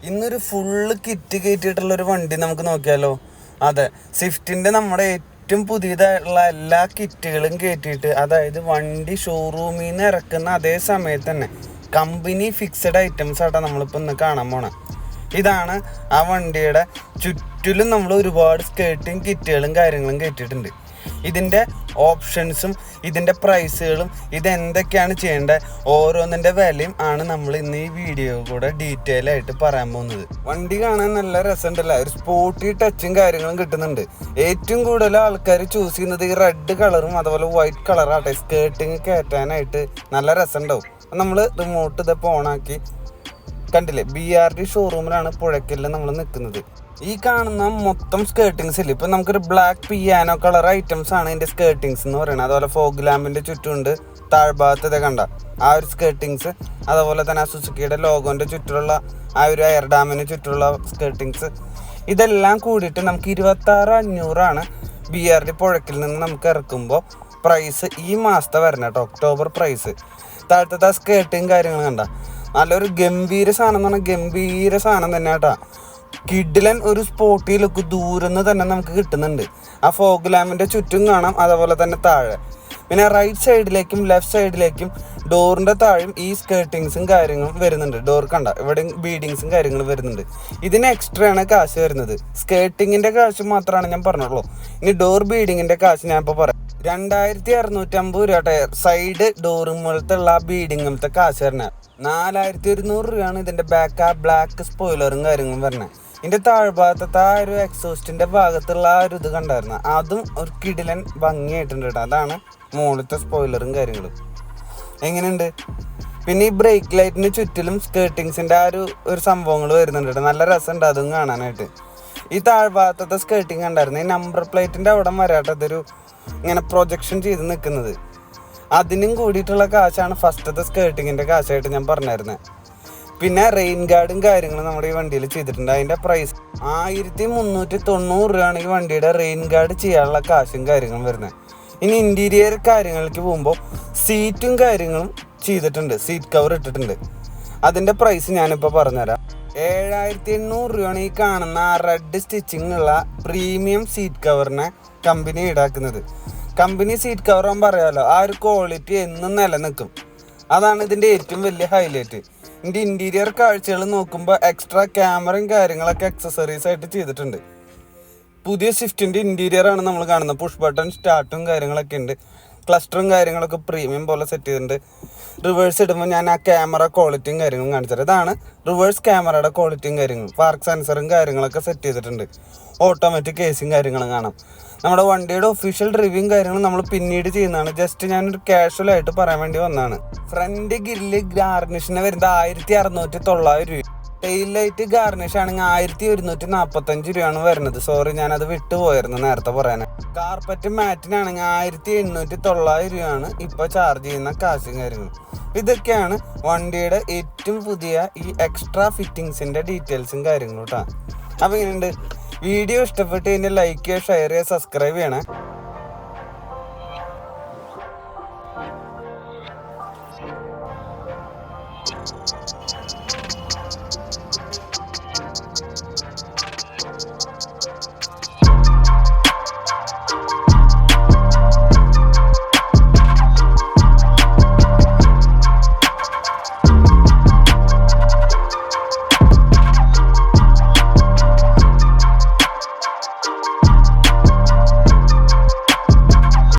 ഇന്നൊരു full kit കയറ്റിയിട്ടുള്ളൊരു വണ്ടി നമുക്ക് നോക്കിയാലോ. അതെ, സ്വിഫ്റ്റിൻ്റെ നമ്മുടെ ഏറ്റവും പുതിയതായിട്ടുള്ള എല്ലാ കിറ്റുകളും കയറ്റിയിട്ട്, അതായത് വണ്ടി ഷോറൂമിൽ നിന്ന് ഇറക്കുന്ന അതേ സമയത്ത് തന്നെ കമ്പനി ഫിക്സഡ് ഐറ്റംസ് ആയിട്ടാണ് നമ്മളിപ്പോൾ ഇന്ന് കാണാൻ പോണത്. ഇതാണ് ആ വണ്ടിയുടെ ചുറ്റിലും നമ്മൾ ഒരുപാട് സ്കേർട്ടിങ് കിറ്റുകളും കാര്യങ്ങളും കയറ്റിയിട്ടുണ്ട്. ഇതിൻ്റെ ഓപ്ഷൻസും ഇതിൻ്റെ പ്രൈസുകളും ഇതെന്തൊക്കെയാണ് ചെയ്യേണ്ടത് ഓരോന്നിൻ്റെ വിലയും ആണ് നമ്മൾ ഇന്ന് ഈ വീഡിയോ കൂടെ ഡീറ്റെയിൽ ആയിട്ട് പറയാൻ പോകുന്നത്. വണ്ടി കാണാൻ നല്ല രസമുണ്ടല്ല, ഒരു സ്പോർട്ടി ടച്ചും കാര്യങ്ങളും കിട്ടുന്നുണ്ട്. ഏറ്റവും കൂടുതൽ ആൾക്കാർ ചൂസ് ചെയ്യുന്നത് ഈ റെഡ് കളറും അതുപോലെ വൈറ്റ് കളറാട്ടെ. സ്കേർട്ടിങ് കയറ്റാനായിട്ട് നല്ല രസമുണ്ടാവും. നമ്മൾ റിമോട്ട് ഇതൊക്കെ ഓണാക്കി കണ്ടില്ലേ, BRD ഷോറൂമിലാണ് പുഴയ്ക്കലിൽ നമ്മൾ നിൽക്കുന്നത്. ഈ കാണുന്ന മൊത്തം സ്കേർട്ടിങ്സിൽ ഇപ്പം നമുക്കൊരു ബ്ലാക്ക് പിയാനോ കളർ ഐറ്റംസ് ആണ് ഇതിൻ്റെ സ്കേർട്ടിങ്സ് എന്ന് പറയുന്നത്. അതുപോലെ ഫോഗ് ലാമ്പിൻ്റെ ചുറ്റുമുണ്ട്, താഴ്ഭാഗത്ത് ഇതൊക്കെ കണ്ട ആ ഒരു സ്കേർട്ടിങ്സ്. അതുപോലെ തന്നെ ആ സുസുക്കിയുടെ ലോഗോൻ്റെ ചുറ്റുമുള്ള ആ ഒരു എയർ ഡാമിന് ചുറ്റുമുള്ള സ്കേർട്ടിങ്സ്. ഇതെല്ലാം കൂടിയിട്ട് നമുക്ക് 26,500 BRD പുഴയ്ക്കിൽ നിന്ന് നമുക്ക് ഇറക്കുമ്പോൾ പ്രൈസ്. ഈ മാസത്തെ വരണം കേട്ടോ, ഒക്ടോബർ പ്രൈസ്. താഴത്തെ ആ സ്കേർട്ടിങ് കാര്യങ്ങൾ കണ്ട നല്ലൊരു ഗംഭീര സാധനം എന്ന് പറഞ്ഞാൽ ഗംഭീര സാധനം തന്നെ കേട്ടോ. കിഡിലൻ ഒരു സ്പോട്ടി ലുക്ക് ദൂരെന്ന് തന്നെ നമുക്ക് കിട്ടുന്നുണ്ട്. ആ ഫോഗ് ലാമ്പിൻ്റെ ചുറ്റും കാണാം, അതുപോലെ തന്നെ താഴെ. പിന്നെ റൈറ്റ് സൈഡിലേക്കും ലെഫ്റ്റ് സൈഡിലേക്കും ഡോറിൻ്റെ താഴെയും ഈ സ്കേർട്ടിങ്സും കാര്യങ്ങളും വരുന്നുണ്ട്. ഡോർ കണ്ട ഇവിടെ ബീഡിങ്സും കാര്യങ്ങളും വരുന്നുണ്ട്. ഇതിന് എക്സ്ട്രാ ആണ് കാശ് വരുന്നത്. സ്കേർട്ടിങ്ങിൻ്റെ കാശ് മാത്രമാണ് ഞാൻ പറഞ്ഞുള്ളൂ. ഇനി ഡോർ ബീഡിങ്ങിൻ്റെ കാശ് ഞാൻ ഇപ്പോൾ പറയാം. 2,650 രൂപ ടയർ സൈഡ് ഡോറുമ്പോഴത്തെ ഉള്ള ബീഡിങ്ങത്തെ കാശ് വരണത്. 4,100 രൂപയാണ് ഇതിൻ്റെ ബാക്ക് ആ ബ്ലാക്ക് സ്പോയിലറും കാര്യങ്ങളും വരണത്. ഇതിൻ്റെ താഴ്ഭാഗത്തെ ആ ഒരു എക്സോസ്റ്റിൻ്റെ ഭാഗത്തുള്ള ആ ഒരു ഇത് കണ്ടായിരുന്നു, അതും ഒരു കിടിലൻ ഭംഗിയായിട്ടുണ്ട് കേട്ടോ. അതാണ് മുകളിലത്തെ സ്പോയിലറും കാര്യങ്ങളും. എങ്ങനെയുണ്ട്? പിന്നെ ഈ ബ്രേക്ക് ലൈറ്റിന് ചുറ്റിലും സ്കേർട്ടിങ്സിൻ്റെ ആ ഒരു സംഭവങ്ങൾ വരുന്നുണ്ട് കേട്ടോ. നല്ല രസമുണ്ട് അതും കാണാനായിട്ട്. ഈ താഴ്ഭാഗത്തെ സ്കേർട്ടിങ് കണ്ടായിരുന്നു, ഈ നമ്പർ പ്ലേറ്റിൻ്റെ അവിടെ വരാട്ടതൊരു ഇങ്ങനെ പ്രൊജക്ഷൻ ചെയ്ത് നിൽക്കുന്നത്. അതിനും കൂടിയിട്ടുള്ള കാശാണ് ഫസ്റ്റത്തെ സ്കേർട്ടിങ്ങിൻ്റെ കാശായിട്ട് ഞാൻ പറഞ്ഞിരുന്നത്. പിന്നെ റെയിൻ ഗാർഡും കാര്യങ്ങളും നമ്മുടെ ഈ വണ്ടിയിൽ ചെയ്തിട്ടുണ്ട്. അതിൻ്റെ പ്രൈസ് 1,390 രൂപയാണ് ഈ വണ്ടിയുടെ റെയിൻ ഗാർഡ് ചെയ്യാനുള്ള കാശും കാര്യങ്ങളും വരുന്നത്. ഇനി ഇൻറ്റീരിയർ കാര്യങ്ങൾക്ക് പോകുമ്പോൾ സീറ്റും കാര്യങ്ങളും ചെയ്തിട്ടുണ്ട്, സീറ്റ് കവർ ഇട്ടിട്ടുണ്ട്. അതിൻ്റെ പ്രൈസ് ഞാനിപ്പോൾ പറഞ്ഞുതരാം. 7,800 രൂപയാണ് ഈ കാണുന്ന റെഡ് സ്റ്റിച്ചിങ് ഉള്ള പ്രീമിയം സീറ്റ് കവറിനെ കമ്പനി ഈടാക്കുന്നത്. കമ്പനി സീറ്റ് കവർ ആകുമ്പോൾ പറയാമല്ലോ, ആ ഒരു ക്വാളിറ്റി എന്നും നിലനിൽക്കും. അതാണ് ഇതിൻ്റെ ഏറ്റവും വലിയ ഹൈലൈറ്റ്. ഇതിൻ്റെ ഇൻറ്റീരിയർ കാഴ്ചകൾ നോക്കുമ്പോൾ എക്സ്ട്രാ ക്യാമറയും കാര്യങ്ങളൊക്കെ അക്സസറീസ് ആയിട്ട് ചെയ്തിട്ടുണ്ട്. പുതിയ സ്വിഫ്റ്റിൻ്റെ ഇൻറ്റീരിയറാണ് നമ്മൾ കാണുന്നത്. പുഷ് ബട്ടൺ സ്റ്റാർട്ടും കാര്യങ്ങളൊക്കെ ഉണ്ട്. ക്ലസ്റ്ററും കാര്യങ്ങളൊക്കെ പ്രീമിയം പോലെ സെറ്റ് ചെയ്തിട്ടുണ്ട്. റിവേഴ്സ് ഇടുമ്പോൾ ഞാൻ ആ ക്യാമറ ക്വാളിറ്റിയും കാര്യങ്ങളും കാണിച്ചത്. ഇതാണ് റിവേഴ്സ് ക്യാമറയുടെ ക്വാളിറ്റിയും കാര്യങ്ങളും. പാർക്ക് സെൻസറും കാര്യങ്ങളൊക്കെ സെറ്റ് ചെയ്തിട്ടുണ്ട്. ഓട്ടോമാറ്റിക് കേസും കാര്യങ്ങളും കാണാം. നമ്മുടെ വണ്ടിയുടെ ഒഫീഷ്യൽ റിവ്യൂവും കാര്യങ്ങളും നമ്മൾ പിന്നീട് ചെയ്യുന്നതാണ്. ജസ്റ്റ് ഞാനൊരു കാഷ്വലായിട്ട് പറയാൻ വേണ്ടി വന്നതാണ്. ഫ്രണ്ട് ഗില്ല് ഗാർണിഷിന് വരുന്നത് 1,690 രൂപ. ടെയിൽ ലൈറ്റ് ഗാർണിഷ് ആണെങ്കിൽ 1,145 രൂപയാണ് വരുന്നത്. സോറി, ഞാനത് വിട്ടുപോയിരുന്നു നേരത്തെ പറയാൻ. കാർപ്പറ്റ് മാറ്റിനാണെങ്കിൽ 1,890 രൂപയാണ് ഇപ്പോൾ ചാർജ് ചെയ്യുന്ന കാശും കാര്യങ്ങളും. ഇതൊക്കെയാണ് വണ്ടിയുടെ ഏറ്റവും പുതിയ ഈ എക്സ്ട്രാ ഫിറ്റിങ്സിൻ്റെ ഡീറ്റെയിൽസും കാര്യങ്ങളും കേട്ടോ. അപ്പോൾ ഇങ്ങനെയുണ്ട്. വീഡിയോ ഇഷ്ടപ്പെട്ട് കഴിഞ്ഞാൽ ലൈക്ക് ചെയ്യുക, ഷെയർ ചെയ്യുക, സബ്സ്ക്രൈബ് ചെയ്യണേ.